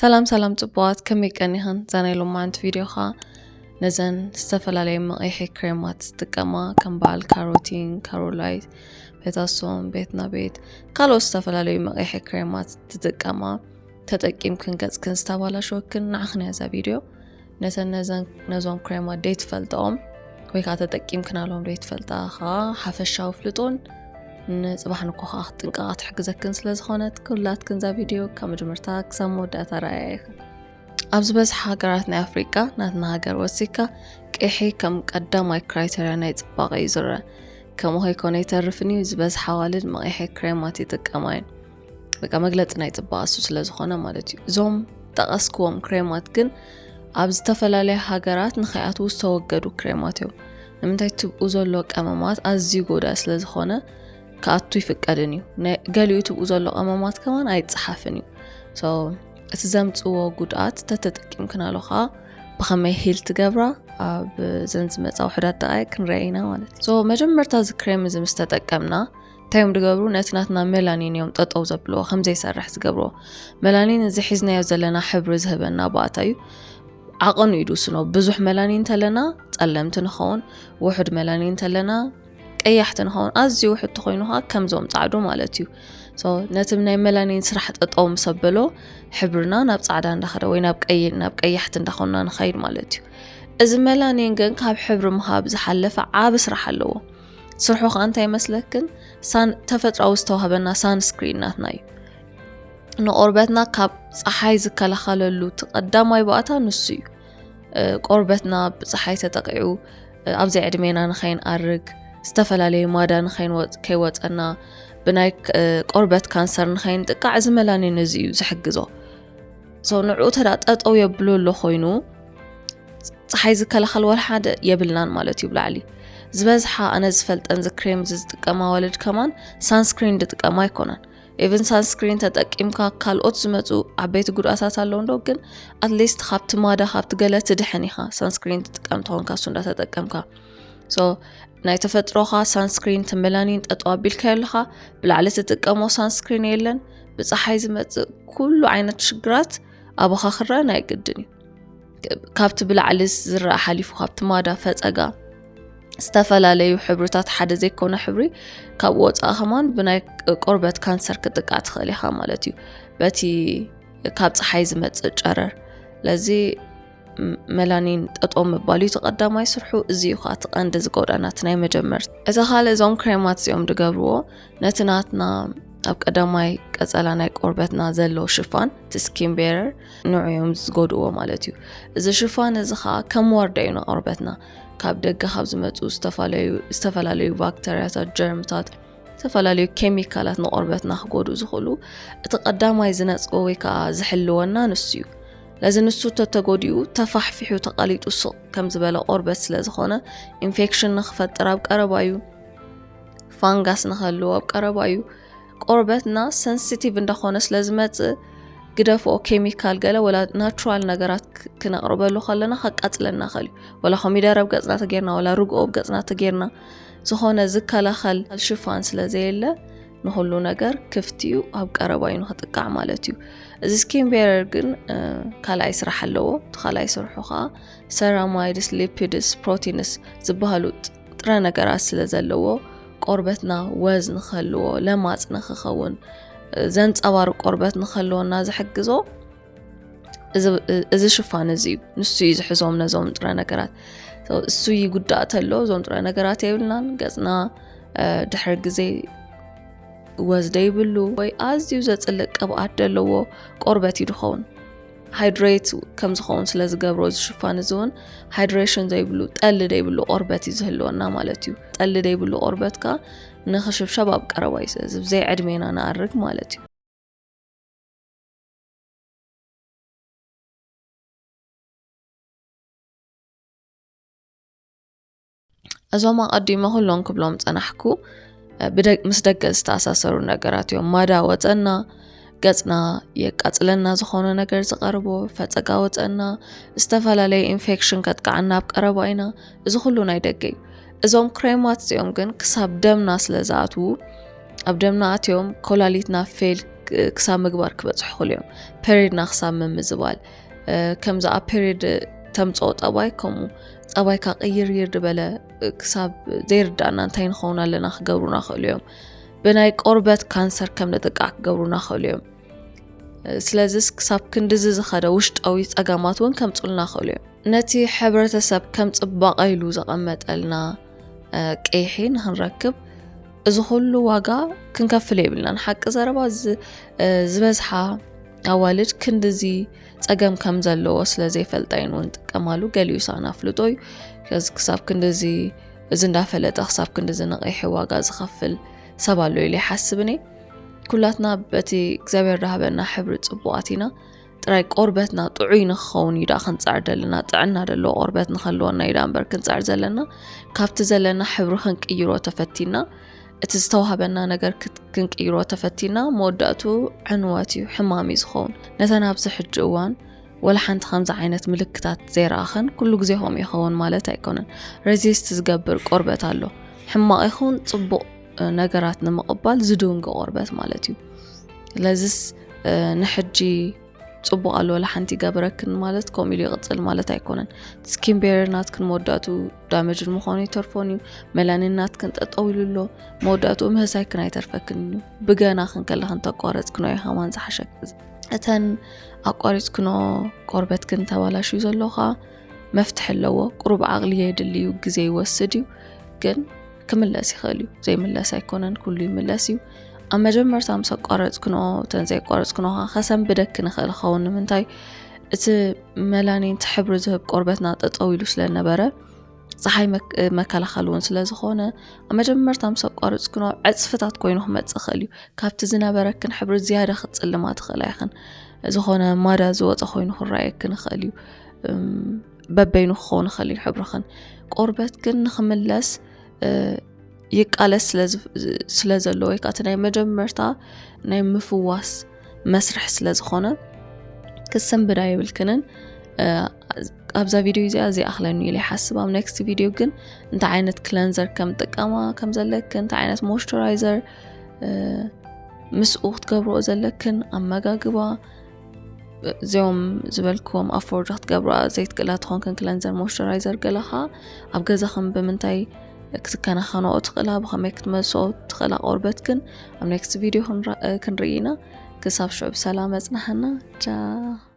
سلام صبوات كمي كانيهن زاني لومانت فيديو خا نزن استفلالي مقيحي كريمات استقاما كمبال كاروتين كارولايت بيتاسوم بيتنا بيت قالو استفلالي مقيحي كريمات تتقاما تتقيم كنقز كنستوالا شو كن نعخني هذا فيديو نزن كريمات ديت فلتهم ويكا تتقيم كنالهم ديت فلتا خا حفشاو فلطون نصباح نكوخ ጥንቃት ሕግዘክን ስለዝኾነት ኩላትክን ዛ ቪድዮ ካብ መጀመርታ ክሳብ መወዳእታ ረኣየክ ኣብዚ በዝሒ ሃገራት ናይ ኣፍሪቃ ናትና ሃገር ወሲካ ቅሒ ከም ቀዳማይ ክራይተርያ ናይ ጽባቐ እዩ ዝረአ ከምኡ ከይኮነ ይተርፍኒ ዝበዝሕ ኣዋልድ መቕሒ ክሬማት ይጥቀማ እየን በቃ መግለፂ ናይ ጽባቐ እሱ ስለዝኾነ ማለት እዩ እዞም ጠቐስክዎም ክሬማት ግን ኣብ ዝተፈላለየ ሃገራት ንኸይኣትዉ ዝተወገዱ ክሬማት እዮም ንምንታይ ትብኡ ዘሎ ቀመማት ኣዝዩ ጎዳኢ ስለዝኾነ كأتو يفكرني قالوا يتبقوا زلوا أمامات كمان أيتصحفني اتزمت وجودات تتتك يمكن ألوخا بخمي هيل تجبرا بزنزمت أو حدات دقائق كنرينا والت مجمر تاز كريم إذا مستتكمنا تايم تجبروا نتناتنا ميلانين يوم تطو زبلو خمسة يسرح تجبروا ميلانين إذا حزنا يزلنا حبر ذهبنا بعطيو عقن يدوسنا بزح ميلانين تلنا تألمت نخون واحد ميلانين تلنا ቀያሕትን ሆን ኣዝዩ ውሕድ ተኾይኑها ከም ዞም ጻዕዱ ማለት እዩ ነትም ናይ መላኒን ስራሕት ጠጠውም ሰበሎ ሕብርና ናብ ጻዕዳ እንዳኸደ ወይ ናብ ቀያሕት እንዳኾና ንኸይድ ማለት እዩ እዚ መላኒን ግን ካብ ሕብሪ ምሃብ ዝሓለፈ ዓብ ስራሕ ኣለዎ ስርሑ ኸ እንታይ መስለክን ተፈጥራዊ ዝተዋህበና ሳንስክሪን ናትና እዩ ንቆርበትና ካብ ፀሓይ ዝከላኸለሉ ተቀዳማይ ባእታ ንሱ እዩ ቆርበትና ብፀሓይ ተጠቂዑ ኣብዚ ዕድሜና ንኸይን ኣርግ استفلالي مادان خين كيواتنا بناي قربت كانسر نخين تقع زملاني نزيو زحقزو نعو تدات أو يبلو اللو خوينو صحيز كالخل والحاد يبلنان مالتي بلعلي زبازحا أنا زفلت أنز كريم زتقاما والد كمان سانسكرين دتقاما يكونان even sunscreen تتقيمكا كالوت زمتو عبيت قد أساسا اللون دوغن at least خابت مادا خابت قلت دحنيها sunscreen تتقامتون كاسون دا تتقامكا ናይ ተፈጥሮኻ ሳንስክሪን ተመላኒን ተጣቢል ከልኻ ብላዕሊ ተጠቀሞ ሳንስክሪን የለን ብፀሓይ ዝመጽእ ኩሉ ዓይነት ሽግራት ኣበኻ ክረአ ናይ ግድን ካብቲ ብላዕሊ ዝረአ ሓሊፉ ካብቲ ማዳ ፈፀጋ ዝተፈላለዩ ሕብርታት ሓደ ዘይኮነ ሕብሪ ካብ ወፃእ ኸማን ብናይ ቆርበት ካንሰር ክጥቃዕ ትኽእል ኢኻ ማለት እዩ በቲ ካብ ፀሓይ ዝመጽእ ጨረር ለዚ ملانين تطعم بالي تقدم يسرحوا زيوخا تقند زقودانات ناي مجمر اذا خال زوم كريمات يوم دغبرو نتناتنا اب قدماي قصلاناي قربتنا زلو شفان تسكين بيرر نوع يوم زقودو مالتيو اذا شفان ازخا كم وردينا قربتنا كاب دغ خاب زمصو استفلاليو باكتيريات جيرمتات استفلاليو كيميكالات نقربتنا خغودو زخلو تقدماي زنصو ويكا زحلونا نسيو لازم السوت تتجوديو تفحفحو تقاليد السوق كم زبالة قربت لازخونه infection نخفت راب قربايو فانغاس نخلو اب قربايو قربتنا sensitive እንደሆነስ لازمت قدفو كيميكال قاله ولا natural نغرات كنقربلو خلنا حقاطلنا خلي ولا خميدة رب قصنا تغيرنا ولا رقو بقصنا تغيرنا زخونه زكلا خل الشفان ስለዘየለ نهلو نجار كفتيو أب قرباينو هتقع مالتيو እዚ ስኪን ቤረር ግን ካላይ ስራሕ ኣለዎ ካላይ ስርሑኻ ሰራማይድስ ሊፒድስ ፕሮቲንስ ዝበሃሉ ጥረ ነገራት ስለ ዘለዎ ቆርበትና ወዝ ንኸልዎ ለማጽ ንኽኸውን ዘንጸባር ቆርበት ንኸልዎና ዝሕግዞ እዚ ሽፋን እዚ ንሱ ይዝሕዞም ነዞም ጥረ ነገራት እሱ ይጉዳእ ተሎ ዞም ጥረ ነገራት የብልናን ገጽና ድሕሪ ግዜ وزدي بلو وي أزيو زتلك أبعد لو قربت يدخون هيدريت كم زخون سلاز جبروز شوفان زون هيدريشن زي بلو تقل دي بلو قربت يزهلو أنا مالتيو تقل دي بلو قربت كا نخشب شباب كروايس زي عدمين أنا أرق مالتيو أزوما قديمه هلون كبلوم تنحكو مسدقل استاساسرو ነገራት እዮም ማዳ ወፀና ገጽና የቃጽለና ዝኾነ ነገር ዝቀርቦ ፈጸጋ ወፀና ዝተፈላለዩ ኢንፌክሽን ከጥቃዕና ኣብቀረባይና እዚ ሁሉ ናይ ደገ እዞም ክሬማት እዚኦም ግን ክሳብ ደምና ስለዛቱ ኣብ ደምና ኣትዮም ኮላሊትና ፌል ክሳብ ምግባር ክበጽሑ ኹልዮም ፔሪድና ክሳብ ምምዝባል ከምዛ ኣብ ፔሪድ ተምጽኦ ጠባይ ከምኡ ጠባይካ ቅይር ድበለ ክሳብ ዘይርዳእና እንታይ ንኸውን ኣለና ክገብሩና ክእሉ እዮም ብናይ ቆርበት ካንሰር ከም ንጥቃዕ ክገብሩና ክእሉ እዮም ስለዚ ክሳብ ክንድዚ ዝኸደ ውሽጣዊ ጸጋማት እውን ከምጽኡልና ክእሉ እዮም ነቲ ሕብረተሰብ ከም ጽባቐ ኢሉ ዘቐመጠልና ቀይሒ ንኽንረክብ እዚ ኩሉ ዋጋ ክንከፍል የብልናን ሓቂ ዘረባ ዝበዝሓ ኣዋልድ ክንድዚ ጸገም ከም ዘለዎ ስለ ዘይፈልጣይን እውን ጥቀማሉ ገሊኡ ሳና ፍልጦ እዩ ከዚ ክሳብ ክንድዚ እዚ እንዳፈለጠ ክሳብ ክንድዚ ንቀይሒ ዋጋ ዝኸፍል ሰብ ኣሎ ኢለ ይሓስብኒ ኩላትና በቲ እግዚአብሔር ዳሃበና ሕብሪ ጽቡቃት ኢና ጥራይ ቆርበትና ጥዑይ ንኽኸውን ኢዳ ክንጻዕር ዘለና ጥዕና ደሎ ቆርበት ንኸልወና ኢዳ እምበር ክንጻዕር ዘለና ካብቲ ዘለና ሕብሪ ክንቅይሮ ተፈቲና እቲ ዝተዋሃበና ነገር ክንቅይሮ ተፈቲና መወዳእቱ ዕንወት እዩ ሕማም ዝኸውን ነተን ኣብዚ ሕጂ እዋን ወላ ሓንቲ ከምዚ ዓይነት ምልክታት ዘይረኣኸን ኩሉ ግዜ ኸም ይኸውን ማለት ኣይኮነን ሬዚስት ዝገብር ቆርበት ኣሎ ሕማቕ ይኹን ጽቡቕ ነገራት ንምቕባል ዝድውንጎ ቆርበት ማለት እዩ ለዝስ ንሕጂ ጽቡቕ ኣሎ ወላ ሓንቲ ገበረክን ማለት ከምኡ ኢሉ ይቕጽል ማለት ኣይኮነን ስኪን ቤሪየርናት ክንመወዳእቱ ዳሜጅ ምዃኑ ይተርፎን እዩ ሜላኒናት ጠጠው ኢሉሎ መወዳእቱ ምህሳይ ኣይተርፈክን እዩ ብገና ክንከለኽን ተቋረጽክኖ ይኸማን ዝሓሸክ እተን ኣቋሪጽክኖ ቆርበት ተባላሽ እዩ ዘለኻ መፍትሕ ኣለዎ ቁሩብ ዓቕሊ የድልዩ ግዜ ይወስድ እዩ ግን ክምለስ ይኽእል እዩ ዘይምለስ ኣይኮነን ኩሉ ይምለስ እዩ ኣብ መጀመርታ ምስ ኣቋረጽክኖ ተንዘይ ቆርጽክኖ ኸሰም ብደክ ንኽእል ኸውን ንምንታይ እቲ ሜላኒን ትሕብሪ ዝህብ ቆርበትና ጠጠው ኢሉ ስለነበረ ፀሓይ መከላኸል እውን ስለዝኾነ ኣብ መጀመርታ ምስ ኣቋረጽክኖ ዕጽፍታት ኮይኑ ክመጽእ ይኽእል እዩ ካብቲ ዝነበረክን ሕብሪ ዝያዳ ክጽልማ ትኽእል ኣይኽን ዝኾነ ማዳ ዝወፀ ኮይኑ ክረኣየክን ይኽእል እዩ በበይኑ ክኸውን ይኽእል እዩ ሕብርኽን ቆርበት ግን ንኽምለስ ይቃለስ ስለ ዘሎ ወይ ከዓ ናይ መጀመርታ ናይ ምፍዋስ መስርሕ ስለ ዝኾነ ክሰንብዳ ይብልክንን ኣብዛ ቪዲዮ እዚኣ ኣኽለኒ ኢለ ይሓስብ ኣብ ኔክስት ቪዲዮ ግን እንታይ ዓይነት ክለንዘር ከም ጥቀማ ከም ዘለክን እንታይ ዓይነት ሞይስቸራይዘር ምስኡ ክትገብሮ ዘለክን ኣመጋግባ እዚኦም ዝበልክዎም ኣፎርድ ክትገብሮ ዘይትክእላ ትኾንክን ክለንዘር ሞይስቸራይዘር ገለኻ ኣብ ገዛኽን ብምንታይ ክትከናኸኖ ትኽእላ ብኸመይ ክትመልሶ ትኽእላ ቆርበትክን ኣብ ኔክስት ቪዲዮ ክንርኢና ክሳብ ሽዑብ ሰላም ኣጽናሕና ቻው